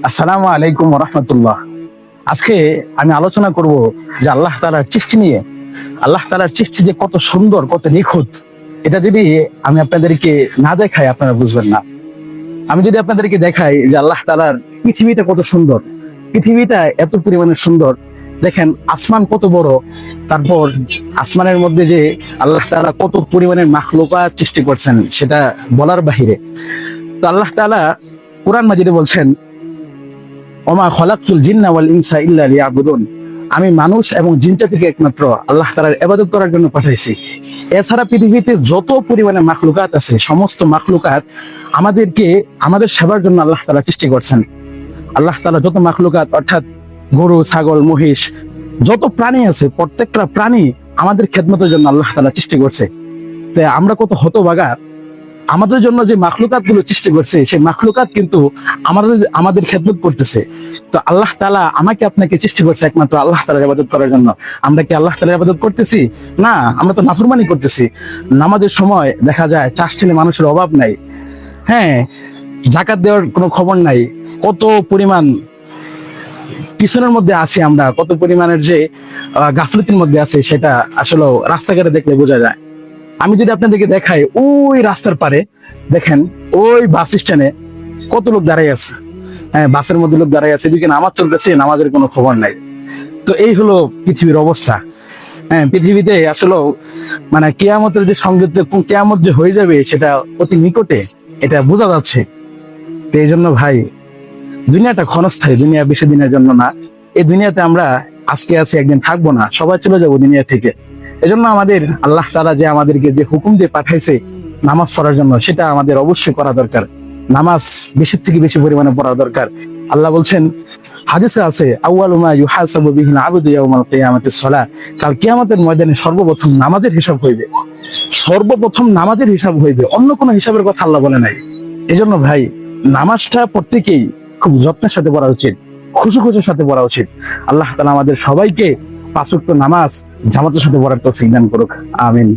আসসালামু আলাইকুম রহমতুল্লাহ। আজকে আমি আলোচনা করব যে আল্লাহ তাআলার সৃষ্টি নিয়ে। আল্লাহ তাআলার সৃষ্টি যে কত সুন্দর, কত নিখুঁত, এটা যদি আমি আপনাদেরকে না দেখাই আপনারা বুঝবেন না। আমি যদি আপনাদেরকে দেখাই যে আল্লাহ তাআলার পৃথিবীটা কত সুন্দর, পৃথিবীটা এত পরিমাণে সুন্দর, দেখেন আসমান কত বড়, তারপর আসমানের মধ্যে যে আল্লাহ তাআলা কত পরিমাণের মাখলুকাত সৃষ্টি করছেন সেটা বলার বাহিরে। তো আল্লাহ তাআলা কোরআন মাজিদে বলছেন, ওমা খলাকতুল জিন্না ওয়াল ইনসা ইল্লা লিয়াবুদুন, আমি মানুষ এবং জিন জাতিকে একমাত্র আল্লাহ তাআলার ইবাদত করার জন্য পাঠাইছি। এছাড়া পৃথিবীতে যত পরিমাণে মাখলুকাত আছে, সমস্ত মাখলুকাত আমাদেরকে আমাদের সেবার জন্য আল্লাহ তাআলা সৃষ্টি করছেন। আল্লাহ তাআলা যত মাখলুকাত অর্থাৎ গরু, ছাগল, মহিষ, যত প্রাণী আছে প্রত্যেকটা প্রাণী আমাদের খেদমতের জন্য আল্লাহ তাআলা সৃষ্টি করছে। তাই আমরা কত হতভাগা, আমাদের জন্য যে মাখলুকাত গুলো সৃষ্টি করছে সেই মাখলুকাত কিন্তু আমাদের খেদমত করতেছে। তো আল্লাহ তাআলা আমাকে আপনাকে সৃষ্টি করছে একমাত্র আল্লাহ তাআলার ইবাদত করার জন্য। আমরা কি আল্লাহ তাআলার ইবাদত করতেছি? না, আমরা তো নাফরমানি করতেছি। নামাজের সময় দেখা যায় চাষচিনে মানুষের অভাব নাই, হ্যাঁ, যাকাত দেওয়ার কোনো খবর নাই, কত পরিমাণ পিছনের মধ্যে আছি আমরা, কত পরিমাণের যে গাফলতির মধ্যে আছে সেটা আসলে রাস্তাঘাটে দেখলে বোঝা যায়। আমি যদি আপনাদেরকে দেখাই, ওই রাস্তার পারে দেখেন ওই বাস স্ট্যান্ডে কত লোক দাঁড়াই আছে, হ্যাঁ, বাসের মধ্যে লোক দাঁড়াই আছে, এদিকে নামাজ চলতেছে, নামাজের কোনো খবর নাই। তো এই হলো পৃথিবীর অবস্থা। হ্যাঁ, পৃথিবীতে আসলে মানে কিয়ামতের যে সংগীত, কিয়ামত যে হয়ে যাবে সেটা অতি নিকটে, এটা বোঝা যাচ্ছে। তো এই জন্য ভাই, দুনিয়াটা ক্ষণস্থায়ী, দুনিয়া বেশি দিনের জন্য না। এই দুনিয়াতে আমরা আজকে আছি, একদিন থাকবো না, সবাই চলে যাবো দুনিয়া থেকে। এজন্য আমাদের আল্লাহ তাআলা যে আমাদেরকে যে হুকুম দিয়ে পাঠাইছে নামাজ পড়ার জন্য, সেটা আমাদের অবশ্যই করা দরকার। নামাজ বেশি থেকে বেশি পরিমাণে পড়া দরকার। আল্লাহ বলছেন, হাদিসে আছে, আউয়ালু মা ইউহাসাবু বিহিল আবদু ইয়াউমাল কিয়ামাতিস সালাহ, কাল কিয়ামতের ময়দানে সর্বপ্রথম নামাজের হিসাব হইবে। সর্বপ্রথম নামাজের হিসাব হইবে, অন্য কোনো হিসাবের কথা আল্লাহ বলে নাই। এজন্য ভাই, নামাজটা প্রত্যেকেই খুব যত্নের সাথে পড়া উচিত, খুশুর সাথে পড়া উচিত। আল্লাহ তাআলা আমাদের সবাইকে 5 ওয়াক্ত নামাজ জামাতের সাথে পড়ার তৌফিক দান করুক, আমিন।